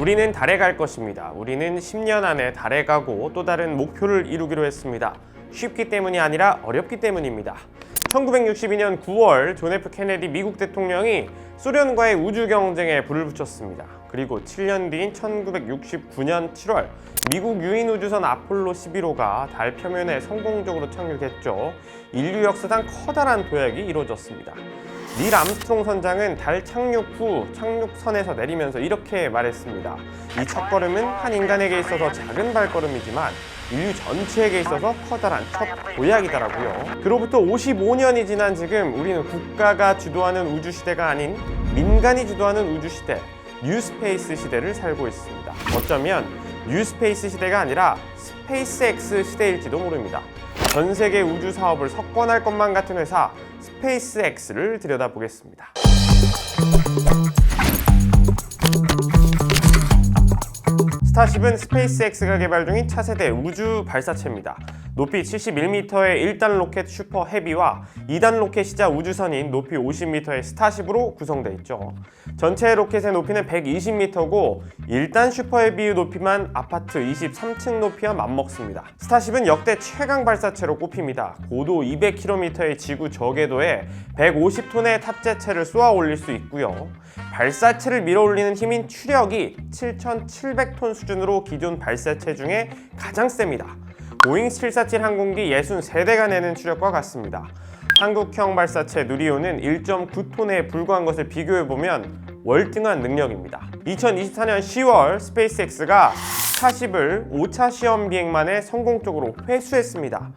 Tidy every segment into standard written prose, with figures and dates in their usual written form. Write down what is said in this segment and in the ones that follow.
우리는 달에 갈 것입니다. 우리는 10년 안에 달에 가고 또 다른 목표를 이루기로 했습니다. 쉽기 때문이 아니라 어렵기 때문입니다. 1962년 9월 존 F 케네디 미국 대통령이 소련과의 우주 경쟁에 불을 붙였습니다. 그리고 7년 뒤인 1969년 7월 미국 유인 우주선 아폴로 11호가 달 표면에 성공적으로 착륙했죠. 인류 역사상 커다란 도약이 이루어졌습니다. 닐 암스트롱 선장은 달 착륙 후 착륙선에서 내리면서 이렇게 말했습니다. 이 첫걸음은 한 인간에게 있어서 작은 발걸음이지만 인류 전체에게 있어서 커다란 첫 도약이더라고요. 그로부터 55년이 지난 지금 우리는 국가가 주도하는 우주 시대가 아닌 민간이 주도하는 우주 시대, 뉴스페이스 시대를 살고 있습니다. 어쩌면 뉴스페이스 시대가 아니라 스페이스X 시대일지도 모릅니다. 전 세계 우주 사업을 석권할 것만 같은 회사 스페이스X를 들여다보겠습니다. 스타쉽은 스페이스X가 개발 중인 차세대 우주 발사체입니다. 높이 71m의 1단 로켓 슈퍼 헤비와 2단 로켓이자 우주선인 높이 50m의 스타쉽으로 구성되어 있죠. 전체 로켓의 높이는 120m고 1단 슈퍼 헤비의 높이만 아파트 23층 높이와 맞먹습니다. 스타쉽은 역대 최강 발사체로 꼽힙니다. 고도 200km의 지구 저궤도에 150톤의 탑재체를 쏘아 올릴 수 있고요. 발사체를 밀어올리는 힘인 추력이 7,700톤 수준으로 기존 발사체 중에 가장 셉니다. 보잉 747 항공기 63대가 내는 추력과 같습니다. 한국형 발사체 누리호는 1.9톤에 불과한 것을 비교해보면 월등한 능력입니다. 2024년 10월 스페이스X가 스타쉽을 5차 시험 비행 만에 성공적으로 회수했습니다.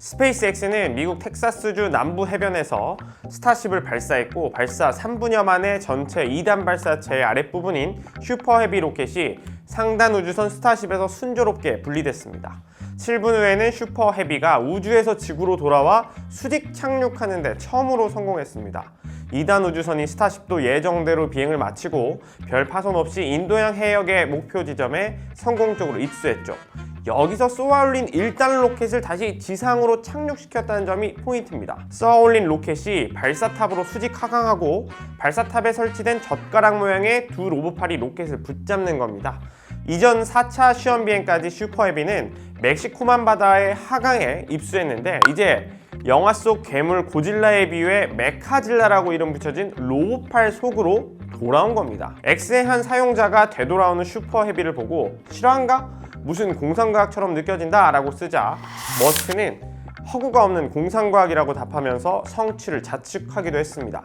스페이스X는 미국 텍사스주 남부 해변에서 스타쉽을 발사했고 발사 3분여 만에 전체 2단 발사체의 아랫부분인 슈퍼 헤비 로켓이 상단 우주선 스타쉽에서 순조롭게 분리됐습니다. 7분 후에는 슈퍼 헤비가 우주에서 지구로 돌아와 수직 착륙하는 데 처음으로 성공했습니다. 2단 우주선인 스타쉽도 예정대로 비행을 마치고 별 파손 없이 인도양 해역의 목표 지점에 성공적으로 입수했죠. 여기서 쏘아올린 1단 로켓을 다시 지상으로 착륙시켰다는 점이 포인트입니다. 쏘아올린 로켓이 발사탑으로 수직 하강하고 발사탑에 설치된 젓가락 모양의 두 로봇팔이 로켓을 붙잡는 겁니다. 이전 4차 시험 비행까지 슈퍼 헤비는 멕시코만 바다의 하강에 입수했는데 이제 영화 속 괴물 고질라에 비유해 메카질라라고 이름 붙여진 로봇팔 속으로 돌아온 겁니다. X의 한 사용자가 되돌아오는 슈퍼 헤비를 보고 실화인가? 무슨 공상과학처럼 느껴진다 라고 쓰자 머스크는 허구가 없는 공상과학이라고 답하면서 성취를 자축하기도 했습니다.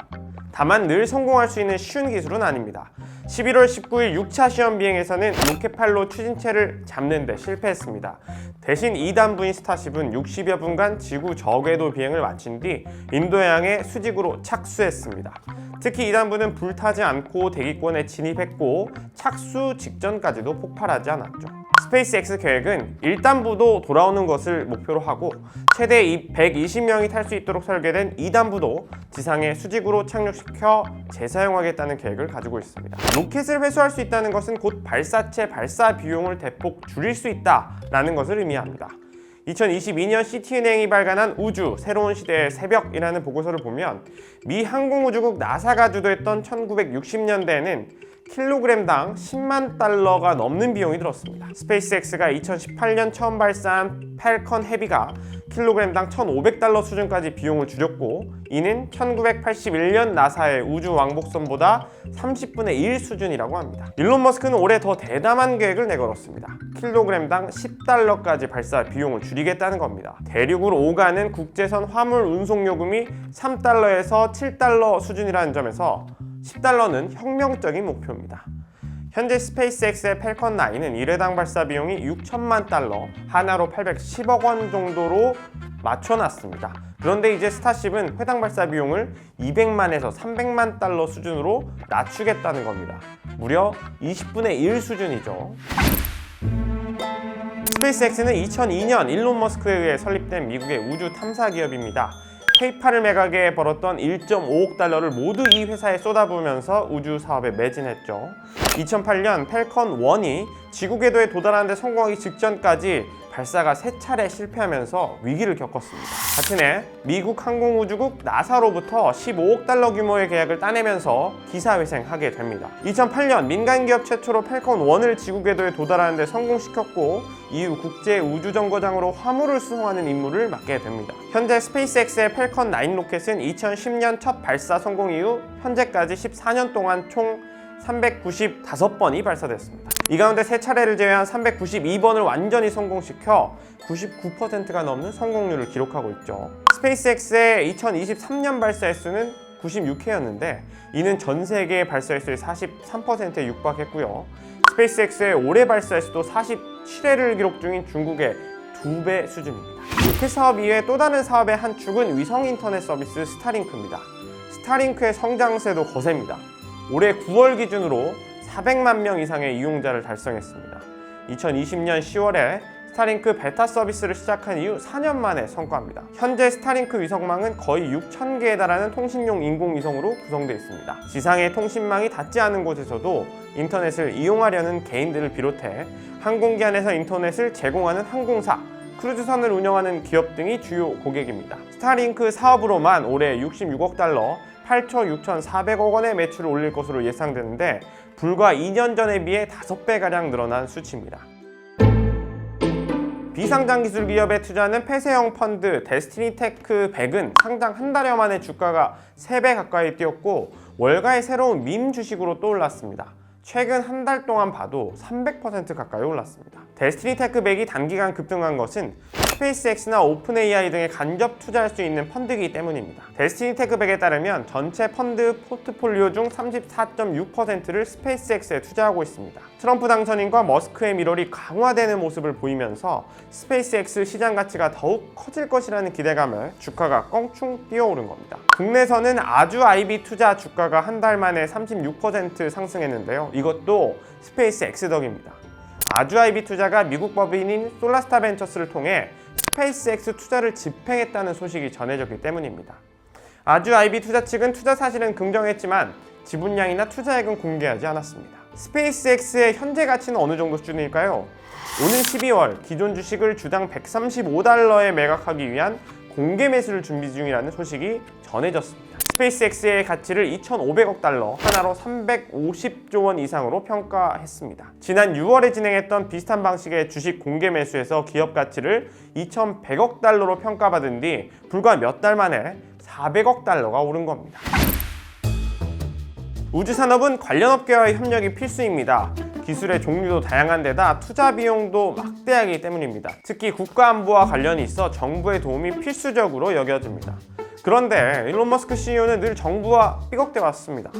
다만 늘 성공할 수 있는 쉬운 기술은 아닙니다. 11월 19일 6차 시험 비행에서는 로켓팔로 추진체를 잡는 데 실패했습니다. 대신 2단부인 스타쉽은 60여 분간 지구 저궤도 비행을 마친 뒤 인도양에 수직으로 착수했습니다. 특히 2단부는 불타지 않고 대기권에 진입했고 착수 직전까지도 폭발하지 않았죠. 스페이스X 계획은 1단부도 돌아오는 것을 목표로 하고 최대 120명이 탈 수 있도록 설계된 2단부도 지상에 수직으로 착륙시켜 재사용하겠다는 계획을 가지고 있습니다. 로켓을 회수할 수 있다는 것은 곧 발사체 발사 비용을 대폭 줄일 수 있다는 것을 의미합니다. 2022년 시티은행이 발간한 우주 새로운 시대의 새벽이라는 보고서를 보면 미 항공우주국 나사가 주도했던 1960년대에는 킬로그램당 10만 달러가 넘는 비용이 들었습니다. 스페이스X가 2018년 처음 발사한 팰컨 헤비가 킬로그램당 1,500달러 수준까지 비용을 줄였고 이는 1981년 나사의 우주 왕복선보다 30분의 1 수준이라고 합니다. 일론 머스크는 올해 더 대담한 계획을 내걸었습니다. 킬로그램당 10달러까지 발사 비용을 줄이겠다는 겁니다. 대륙으로 오가는 국제선 화물 운송 요금이 3달러에서 7달러 수준이라는 점에서 10달러는 혁명적인 목표입니다. 현재 스페이스X의 팰컨 9은 1회당 발사 비용이 6천만 달러, 하나로 810억 원 정도로 맞춰놨습니다. 그런데 이제 스타쉽은 회당 발사 비용을 200만에서 300만 달러 수준으로 낮추겠다는 겁니다. 무려 20분의 1 수준이죠. 스페이스X는 2002년 일론 머스크에 의해 설립된 미국의 우주 탐사 기업입니다. 페이팔을 매각에 벌었던 1.5억 달러를 모두 이 회사에 쏟아부으면서 우주 사업에 매진했죠. 2008년 팰컨 1이 지구 궤도에 도달하는 데 성공하기 직전까지 발사가 3차례 실패하면서 위기를 겪었습니다. 같은 해 미국 항공우주국 나사로부터 15억 달러 규모의 계약을 따내면서 기사회생하게 됩니다. 2008년 민간기업 최초로 팰컨 1을 지구 궤도에 도달하는 데 성공시켰고 이후 국제우주정거장으로 화물을 수송하는 임무를 맡게 됩니다. 현재 스페이스X의 팰컨 9 로켓은 2010년 첫 발사 성공 이후 현재까지 14년 동안 총 395번이 발사됐습니다. 이 가운데 3차례를 제외한 392번을 완전히 성공시켜 99%가 넘는 성공률을 기록하고 있죠. 스페이스X의 2023년 발사 횟수는 96회였는데 이는 전 세계의 발사 횟수의 43%에 육박했고요. 스페이스X의 올해 발사 횟수도 47회를 기록 중인 중국의 2배 수준입니다. 로켓 사업 이외에 또 다른 사업의 한 축은 위성 인터넷 서비스 스타링크입니다. 스타링크의 성장세도 거셉니다. 올해 9월 기준으로 400만 명 이상의 이용자를 달성했습니다. 2020년 10월에 스타링크 베타 서비스를 시작한 이후 4년 만의 성과입니다. 현재 스타링크 위성망은 거의 6,000개에 달하는 통신용 인공위성으로 구성되어 있습니다. 지상의 통신망이 닿지 않은 곳에서도 인터넷을 이용하려는 개인들을 비롯해 항공기 안에서 인터넷을 제공하는 항공사, 크루즈선을 운영하는 기업 등이 주요 고객입니다. 스타링크 사업으로만 올해 66억 달러, 8조 6,400억 원의 매출을 올릴 것으로 예상되는데 불과 2년 전에 비해 5배가량 늘어난 수치입니다. 비상장 기술 기업에 투자하는 폐쇄형 펀드 데스티니테크 100은 상장 한 달여 만에 주가가 3배 가까이 뛰었고 월가의 새로운 밈 주식으로 떠올랐습니다. 최근 한 달 동안 봐도 300% 가까이 올랐습니다. 데스티니테크 100이 단기간 급등한 것은 스페이스X나 오픈AI 등에 간접 투자할 수 있는 펀드이기 때문입니다. 데스티니테크 100에 따르면 전체 펀드 포트폴리오 중 34.6%를 스페이스X에 투자하고 있습니다. 트럼프 당선인과 머스크의 밀월이 강화되는 모습을 보이면서 스페이스X 시장 가치가 더욱 커질 것이라는 기대감에 주가가 껑충 뛰어오른 겁니다. 국내에서는 아주 IB 투자 주가가 한 달 만에 36% 상승했는데요. 이것도 스페이스X 덕입니다. 아주 IB 투자가 미국 법인인 솔라스타 벤처스를 통해 스페이스X 투자를 집행했다는 소식이 전해졌기 때문입니다. 아주 IB 투자 측은 투자 사실은 긍정했지만 지분량이나 투자액은 공개하지 않았습니다. 스페이스X의 현재 가치는 어느 정도 수준일까요? 오는 12월 기존 주식을 주당 135달러에 매각하기 위한 공개 매수를 준비 중이라는 소식이 전해졌습니다. 스페이스X의 가치를 2,500억 달러, 하나로 350조 원 이상으로 평가했습니다. 지난 6월에 진행했던 비슷한 방식의 주식 공개 매수에서 기업 가치를 2,100억 달러로 평가받은 뒤 불과 몇 달 만에 400억 달러가 오른 겁니다. 우주산업은 관련 업계와의 협력이 필수입니다. 기술의 종류도 다양한 데다 투자 비용도 막대하기 때문입니다. 특히 국가안보와 관련이 있어 정부의 도움이 필수적으로 여겨집니다. 그런데 일론 머스크 CEO는 늘 정부와 삐걱대 왔습니다.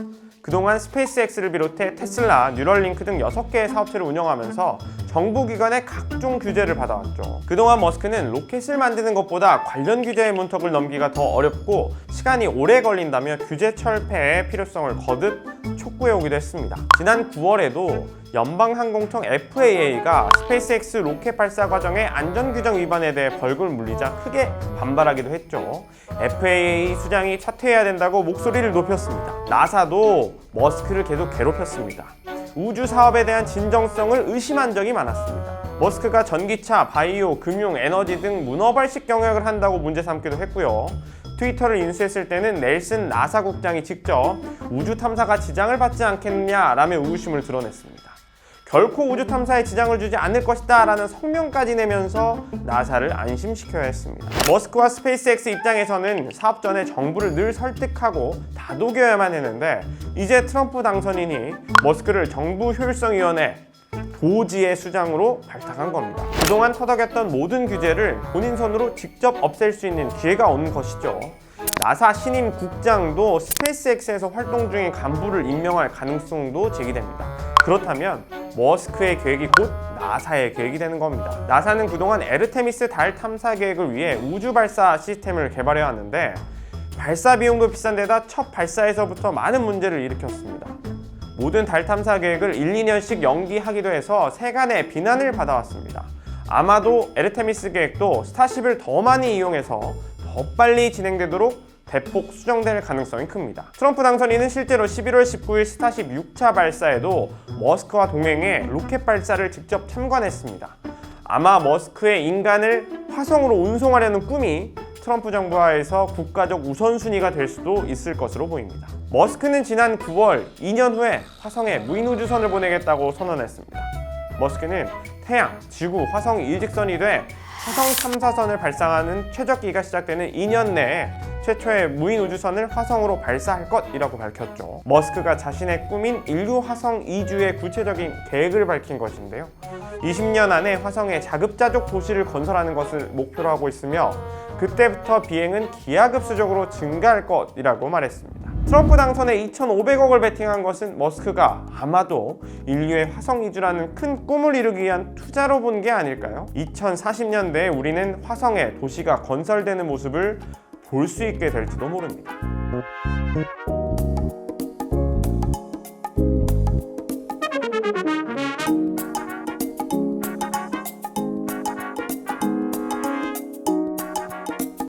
그동안 스페이스X를 비롯해 테슬라, 뉴럴링크 등 6개의 사업체를 운영하면서 정부기관의 각종 규제를 받아왔죠. 그동안 머스크는 로켓을 만드는 것보다 관련 규제의 문턱을 넘기가 더 어렵고 시간이 오래 걸린다며 규제 철폐의 필요성을 거듭 촉구해오기도 했습니다. 지난 9월에도 연방항공청 FAA가 스페이스X 로켓 발사 과정의 안전규정 위반에 대해 벌금을 물리자 크게 반발하기도 했죠. FAA 수장이 사퇴해야 된다고 목소리를 높였습니다. 나사도 머스크를 계속 괴롭혔습니다. 우주 사업에 대한 진정성을 의심한 적이 많았습니다. 머스크가 전기차, 바이오, 금융, 에너지 등 문어발식 경영을 한다고 문제 삼기도 했고요. 트위터를 인수했을 때는 넬슨 나사 국장이 직접 우주 탐사가 지장을 받지 않겠느냐라며 의구심을 드러냈습니다. 결코 우주 탐사에 지장을 주지 않을 것이다 라는 성명까지 내면서 나사를 안심시켜야 했습니다. 머스크와 스페이스X 입장에서는 사업 전에 정부를 늘 설득하고 다독여야만 했는데 이제 트럼프 당선인이 머스크를 정부 효율성위원회 보지의 수장으로 발탁한 겁니다. 그동안 터덕였던 모든 규제를 본인 손으로 직접 없앨 수 있는 기회가 온 것이죠. 나사 신임 국장도 스페이스X에서 활동 중인 간부를 임명할 가능성도 제기됩니다. 그렇다면 머스크의 계획이 곧 나사의 계획이 되는 겁니다. 나사는 그동안 에르테미스 달 탐사 계획을 위해 우주 발사 시스템을 개발해 왔는데 발사 비용도 비싼 데다 첫 발사에서부터 많은 문제를 일으켰습니다. 모든 달 탐사 계획을 1, 2년씩 연기하기도 해서 세간의 비난을 받아왔습니다. 아마도 에르테미스 계획도 스타쉽을 더 많이 이용해서 더 빨리 진행되도록 대폭 수정될 가능성이 큽니다. 트럼프 당선인은 실제로 11월 19일 스타쉽 6차 발사에도 머스크와 동행해 로켓 발사를 직접 참관했습니다. 아마 머스크의 인간을 화성으로 운송하려는 꿈이 트럼프 정부 하에서 국가적 우선순위가 될 수도 있을 것으로 보입니다. 머스크는 지난 9월 2년 후에 화성에 무인 우주선을 보내겠다고 선언했습니다. 머스크는 태양, 지구, 화성 일직선이 돼 화성 탐사선을 발사하는 최적기가 시작되는 2년 내에 최초의 무인 우주선을 화성으로 발사할 것이라고 밝혔죠. 머스크가 자신의 꿈인 인류 화성 이주의 구체적인 계획을 밝힌 것인데요. 20년 안에 화성에 자급자족 도시를 건설하는 것을 목표로 하고 있으며 그때부터 비행은 기하급수적으로 증가할 것이라고 말했습니다. 트럼프 당선에 2,500억을 베팅한 것은 머스크가 아마도 인류의 화성 이주라는 큰 꿈을 이루기 위한 투자로 본 게 아닐까요? 2040년대에 우리는 화성에 도시가 건설되는 모습을 볼 수 있게 될지도 모릅니다.